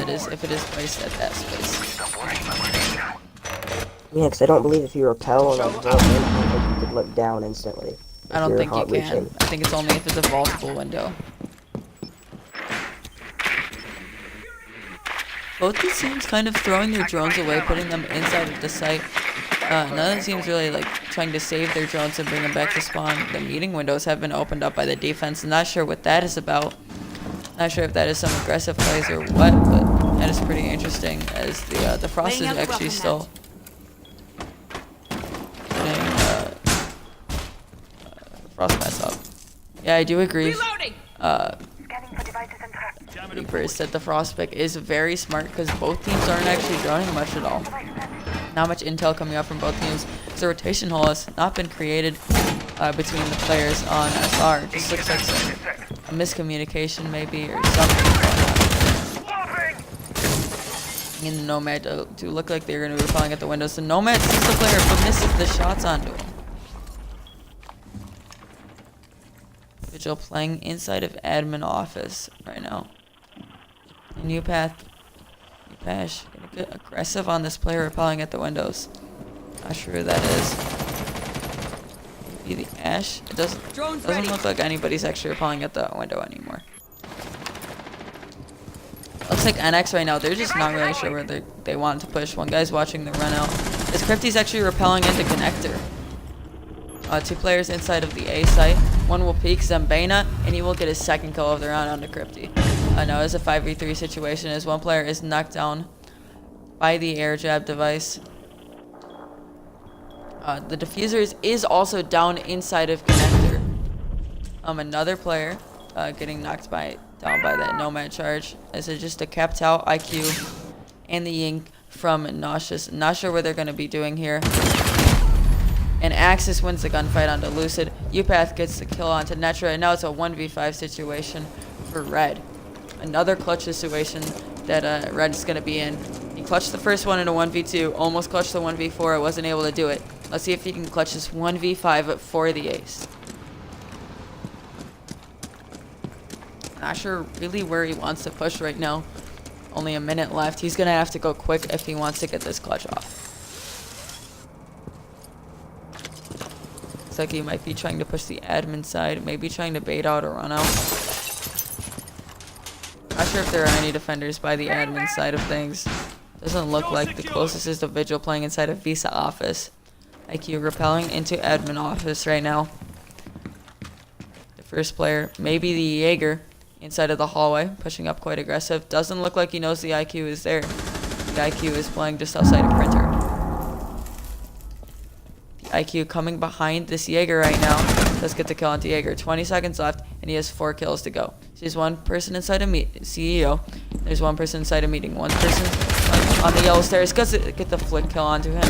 If it is placed at that space. Yeah, because I don't believe if you rappel and I don't think you could look down instantly. I don't think you can. I think it's only if it's a vaultable window. Both these teams kind of throwing their drones away, putting them inside of the site. None of the teams really like trying to save their drones and bring them back to spawn. The meeting windows have been opened up by the defense. I'm not sure what that is about. Not sure if that is some aggressive plays or what, but that is pretty interesting as the Frost is actually still putting Frost mats up. Yeah, I do agree. Reaper said the Frost pick is very smart because both teams aren't actually droning much at all. Not much intel coming out from both teams. The rotation hole has not been created between the players on SR. It just looks like a miscommunication maybe or something going on. And the Nomad do look like they're going to be repelling at the windows. The Nomad sees the player but misses the shots onto him. Vigil playing inside of admin office right now. And Upash gonna get aggressive on this player repelling at the windows. Not sure who that is. Maybe the Ash. It doesn't look like anybody's actually repelling at the window anymore. looks like NX right now, they're just not really sure where they want to push. One guy's watching the run out. This Crypty's actually repelling into connector. 2 players inside of the A site. One will peek Zambena, and he will get his second kill of the round onto Crypty. Now it's a 5v3 situation as one player is knocked down by the air jab device. The diffuser is also down inside of connector. Another player getting knocked down by that Nomad charge. This is just a capped out IQ and the Yink from Noxious. Not sure what they're going to be doing here. And Axis wins the gunfight onto Lucid. Upath gets the kill onto Netra, and now it's a 1v5 situation for Red. Another clutch situation that Red is going to be in. He clutched the first one in a 1v2, almost clutched the 1v4, wasn't able to do it. Let's see if he can clutch this 1v5 for the ace. Not sure really where he wants to push right now. Only a minute left. He's going to have to go quick if he wants to get this clutch off. Looks like he might be trying to push the admin side, maybe trying to bait out a run out. Not sure if there are any defenders by the admin side of things. Doesn't look like. The closest is the Vigil playing inside of Visa office. IQ repelling into admin office right now. The first player, maybe the Jaeger, inside of the hallway, pushing up quite aggressive. Doesn't look like he knows the IQ is there. The IQ is playing just outside of printer. IQ coming behind this Jaeger right now. Let's get the kill onto Jaeger. 20 seconds left, and he has 4 kills to go. So there's one person inside a CEO. There's one person inside a meeting. One person on the yellow stairs. Get the flick kill onto him.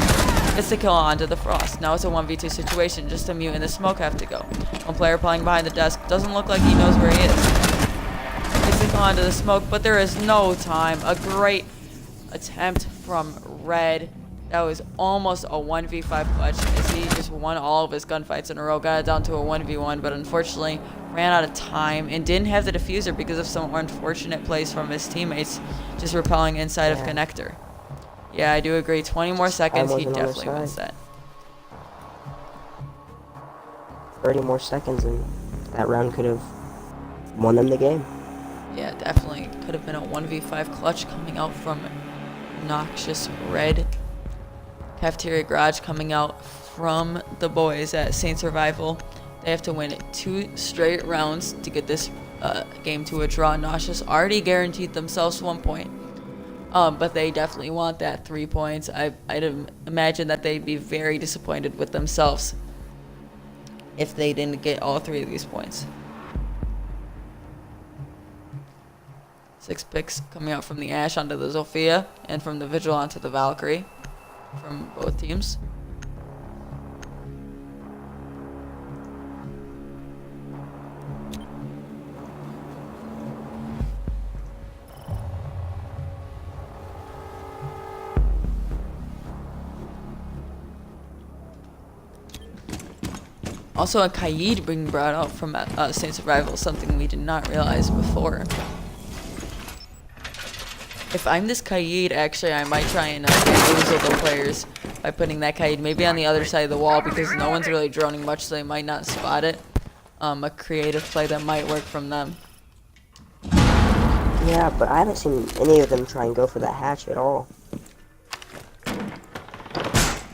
Gets the kill onto the Frost. Now it's a 1v2 situation. Just a mute and the smoke have to go. One player playing behind the desk. Doesn't look like he knows where he is. Gets the kill onto the smoke, but there is no time. A great attempt from Red. That was almost a 1v5 clutch as he just won all of his gunfights in a row. Got it down to a 1v1, but unfortunately ran out of time and didn't have the diffuser because of some unfortunate plays from his teammates just repelling inside of connector. Yeah, I do agree. 20 more seconds, he definitely wins that. 30 more seconds and that round could have won them the game. Yeah, definitely could have been a 1v5 clutch coming out from Noxious Red. Cafeteria Garage coming out from the boys at Saint Survival. They have to win 2 straight rounds to get this game to a draw. Noxious already guaranteed themselves 1 point. But they definitely want that 3 points. I'd imagine that they'd be very disappointed with themselves if they didn't get all 3 of these points. 6 picks coming out from the Ash onto the Zofia and from the Vigil onto the Valkyrie from both teams. Also, a Kaid being brought out from Saint Survival, something we did not realize before. If I'm this Kaid, actually, I might try and bamboozle the players by putting that Kaid maybe on the other side of the wall because no one's really droning much, so they might not spot it. A creative play that might work from them. Yeah, but I haven't seen any of them try and go for that hatch at all.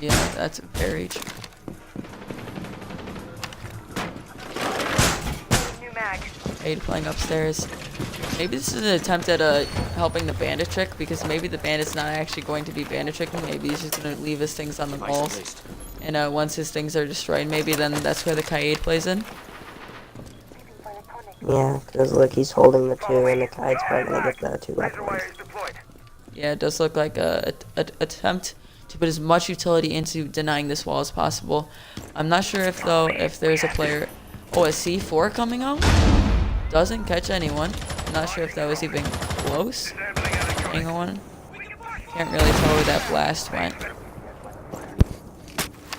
Yeah, that's very true. New mag. Kaid playing upstairs. Maybe this is an attempt at helping the bandit trick, because maybe the bandit's not actually going to be bandit tricking. Maybe he's just going to leave his things on the walls. And once his things are destroyed, maybe then that's where the Kaid plays in. Yeah, because look, he's holding the 2 and the Kaid's probably going to get the 2 left ones. Yeah, it does look like a attempt to put as much utility into denying this wall as possible. I'm not sure if there's a player... Oh, a C4 coming out? Doesn't catch anyone. I'm not sure if that was even close. Anyone? Can't really tell where that blast went.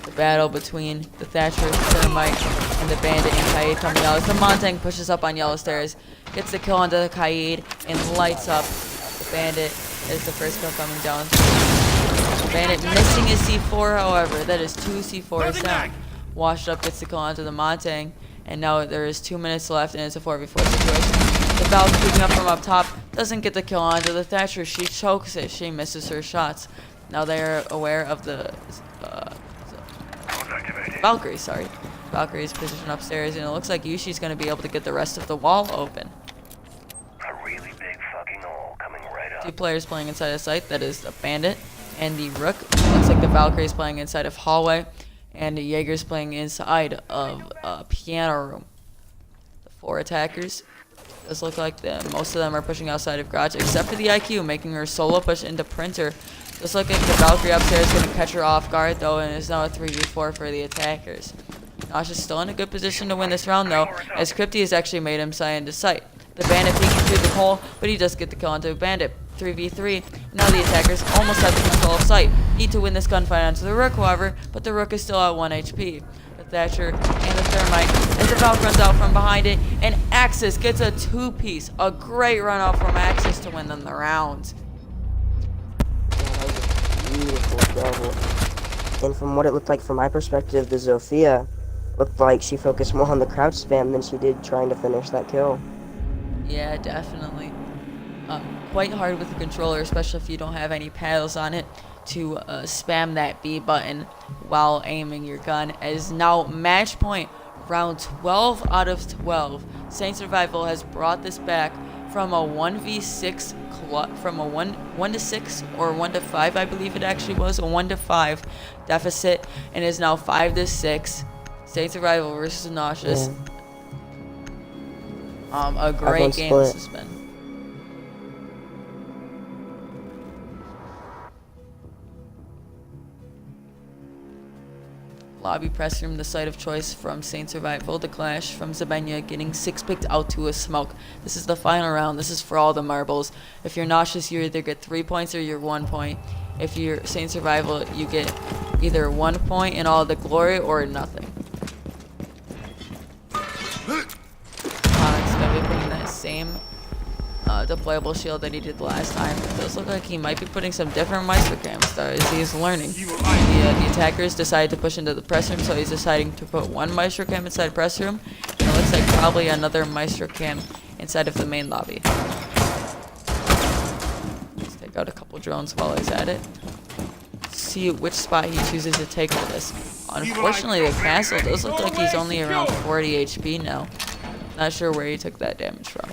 The battle between the Thatcher, Thermite, and the Bandit and Kaid coming out. As the Montang pushes up on yellow stairs, gets the kill onto the Kaid, and lights up the Bandit as the first kill coming down. The Bandit missing his C4, however. That is 2 C4s down. Washed up gets the kill onto the Montang. And now there is 2 minutes left, and it's a 4v4 situation. The Valve creeping up from up top doesn't get the kill onto the Thatcher. She chokes it. She misses her shots. Now they are aware of the Valkyrie. Sorry, Valkyrie's position upstairs, and it looks like Yushi's going to be able to get the rest of the wall open. A really big fucking hole coming right up. Two players playing inside a site. That is the Bandit and the Rook. Looks like the Valkyrie's playing inside of hallway, and the Jaeger's playing inside of piano room. The 4 attackers. Does look like most of them are pushing outside of garage, except for the IQ, making her solo push into printer. Just like the Valkyrie upstairs is going to catch her off guard though, and it's now a 3v4 for the attackers. Noxious is still in a good position to win this round though, as Crypty has actually made him sign into sight. The Bandit peeking through the hole, but he does get the kill onto Bandit. 3v3. Now the attackers almost have the control of sight. Need to win this gunfight onto the Rook, however, but the Rook is still at 1 HP. The Thatcher and the Thermite, as the Valk runs out from behind it, and Axis gets a 2-piece. A great run out from Axis to win them the round. Beautiful double. And from what it looked like from my perspective, the Zofia looked like she focused more on the crouch spam than she did trying to finish that kill. Yeah, definitely. Quite hard with the controller, especially if you don't have any paddles on it, to spam that B button while aiming your gun. As now match point, round 12 out of 12. Saint Survival has brought this back from a 1v6 from a 1 to 6 or 1 to 5, I believe it actually was a 1 to 5 deficit, and is now 5 to 6. Saint Survival versus Noxious. Yeah. A great game this has been. Lobby press room, the site of choice from Saint Survival. The clash from Zabenya getting 6-picked out to a smoke. This is the final round. This is for all the marbles. If you're Noxious, you either get 3 points or you're 1 point. If you're Saint Survival, you get either 1 point in all the glory or nothing. Onyx gonna be putting that same deployable shield that he did last time. It does look like he might be putting some different Meister cams as he's learning. The attackers decided to push into the press room, so he's deciding to put 1 Meister cam inside press room, and it looks like probably another Meister cam inside of the main lobby. Let's take out a couple drones while he's at it. See which spot he chooses to take for this. Unfortunately, the castle does look like he's only around 40 HP now. Not sure where he took that damage from.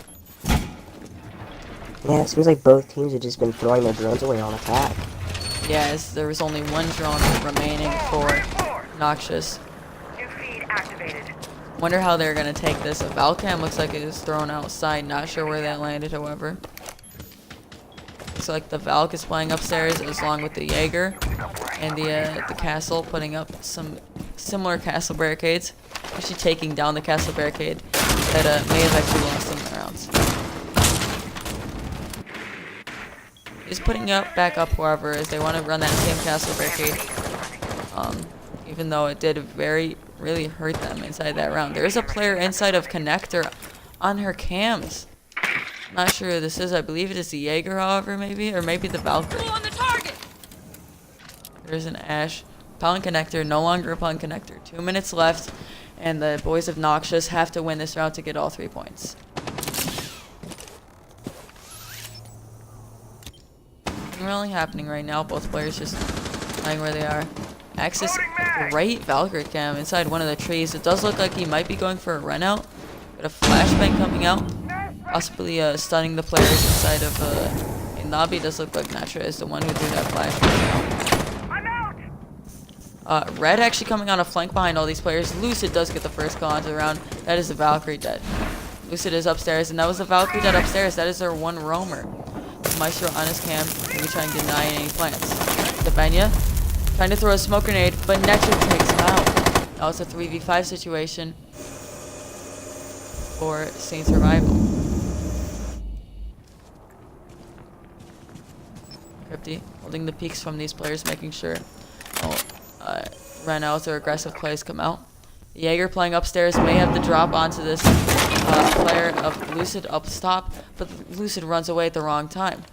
Yeah, it seems like both teams have just been throwing their drones away on attack. Yes, there was only 1 drone remaining for Noxious. New feed activated. Wonder how they're gonna take this. A Valcam looks like it is thrown outside. Not sure where that landed, however. Looks like the Valk is playing upstairs along with the Jaeger, and the castle putting up some similar castle barricades. Actually taking down the castle barricade that may have actually lost them the rounds. He's putting up back up, however, as they want to run that same castle barricade. Even though it did really hurt them inside that round. There is a player inside of Connector on her cams. Not sure who this is. I believe it is the Jaeger, however, or maybe the Valkyrie. On the target. There's an Ash. Repellent Connector, no longer Repellent Connector. 2 minutes left, and the boys of Noxious have to win this round to get all 3 points. Nothing really happening right now. Both players just lying where they are. Axis, great Valkyrie cam inside one of the trees. It does look like he might be going for a run out. Got a flashbang coming out, possibly stunning the players inside of in lobby. It does look like Natra is the one who threw that flashbang out. Red actually coming on a flank behind all these players. Lucid does get the first kill onto the round. That is the Valkyrie dead. Lucid is upstairs, and that was the Valkyrie dead upstairs. That is their 1 roamer. Maestro on his cam, maybe trying to deny any plants. Zabenya trying to throw a smoke grenade, but Netra takes him out. That was a 3v5 situation for Saint Survival. Crypty holding the peaks from these players, making sure run out or aggressive plays come out. The Jaeger playing upstairs may have the drop onto this player of Lucid up top, but Lucid runs away at the wrong time.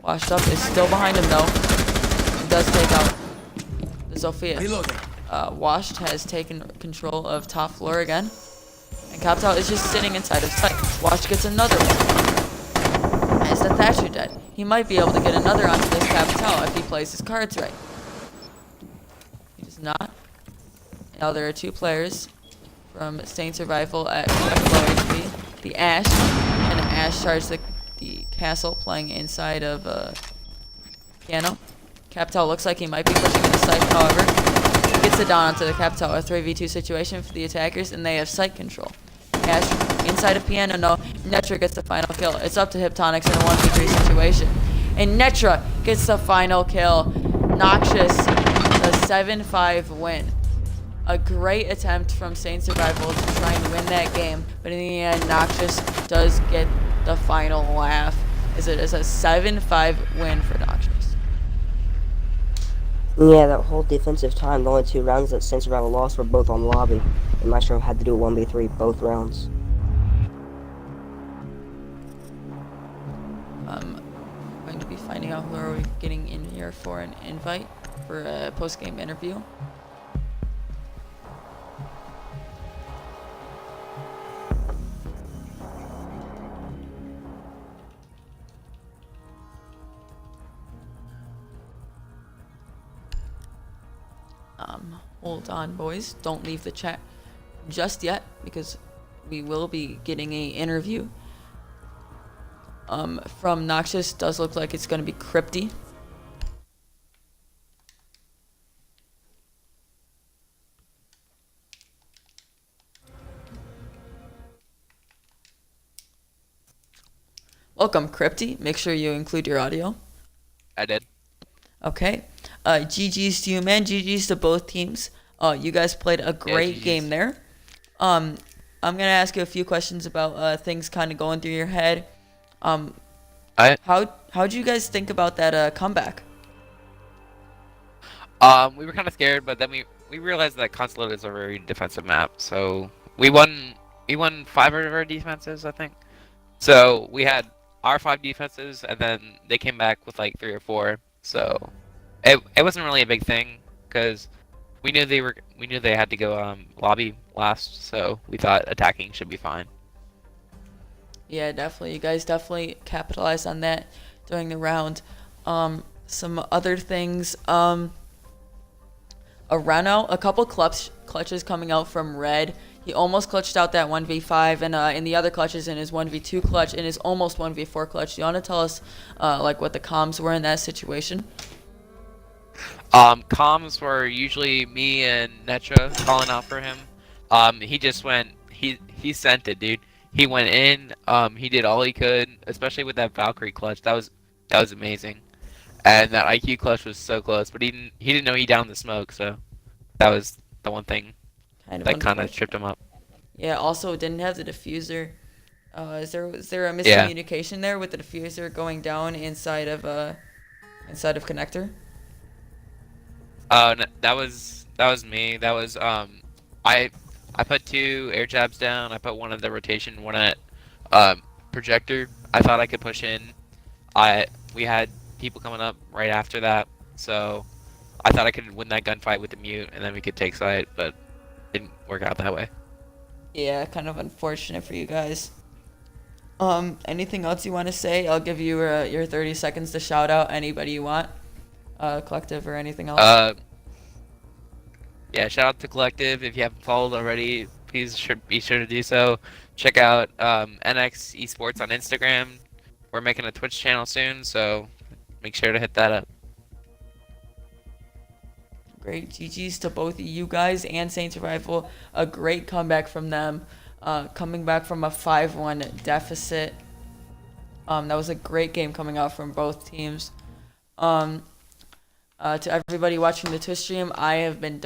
Washed Up is still behind him though. He does take out the Zofia. Washed has taken control of top floor again. And Capital is just sitting inside of sight. Watch gets another one. As the Thatcher dead. He might be able to get another onto this Capital if he plays his cards right. He does not. Now there are 2 players from Saint Survival at low HP. The Ash, and Ash charged the castle playing inside of Piano. Capital looks like he might be pushing in the site, however. Gets it down onto the Capital, a 3v2 situation for the attackers, and they have site control. Ash inside of Piano, no. Netra gets the final kill. It's up to Hyptonics in a 1v3 situation. And Netra gets the final kill. Noxious, the 7-5 win. A great attempt from Saint Survival to try and win that game, but in the end, Noxious does get the final laugh, as it is a 7-5 win for Noxious. Yeah, that whole defensive time, the only 2 rounds that Saint Survival lost were both on lobby, and Maestro had to do a 1v3 both rounds. Going to be finding out who are we getting in here for an invite for a post-game interview. Hold on, boys. Don't leave the chat just yet, because we will be getting a interview. From Noxious. Does look like it's going to be Crypty. Welcome, Crypty. Make sure you include your audio. I did. Okay. GG's to you, man. GG's to both teams. You guys played a great game there. I'm gonna ask you a few questions about things kind of going through your head. How'd you guys think about that comeback? We were kind of scared, but then we realized that Consulate is a very defensive map, so we won 5 of our defenses, I think. So we had our 5 defenses, and then they came back with like 3 or 4. So it wasn't really a big thing, because we knew they had to go lobby last, so we thought attacking should be fine. Yeah, definitely. You guys definitely capitalized on that during the round. Some other things. A run out, a couple clutches coming out from Red. He almost clutched out that 1v5, and in the other clutches in his 1v2 clutch, and his almost 1v4 clutch. Do you want to tell us like what the comms were in that situation? Comms were usually me and Netra calling out for him. He just went, he sent it, dude. He went in, he did all he could, especially with that Valkyrie clutch. That was amazing. And that IQ clutch was so close, but he didn't know he downed the smoke, so that was the one thing that kind of tripped him up. Yeah, also didn't have the diffuser. Was there a miscommunication there with the diffuser going down inside of connector? No, that was me. That was I put 2 air jabs down. I put one at the rotation, one at projector. I thought I could push in. We had people coming up right after that, so I thought I could win that gunfight with the mute, and then we could take site, but it didn't work out that way. Yeah, kind of unfortunate for you guys. Anything else you want to say? I'll give you your 30 seconds to shout out anybody you want. Collective or anything else. Yeah, shout out to Collective. If you haven't followed already, please be sure to do so. Check out NX eSports on Instagram. We're making a Twitch channel soon, so make sure to hit that up. Great. GG's to both of you guys and Saint Survival. A great comeback from them. Coming back from a 5-1 deficit. That was a great game coming out from both teams. To everybody watching the Twitch stream, I have been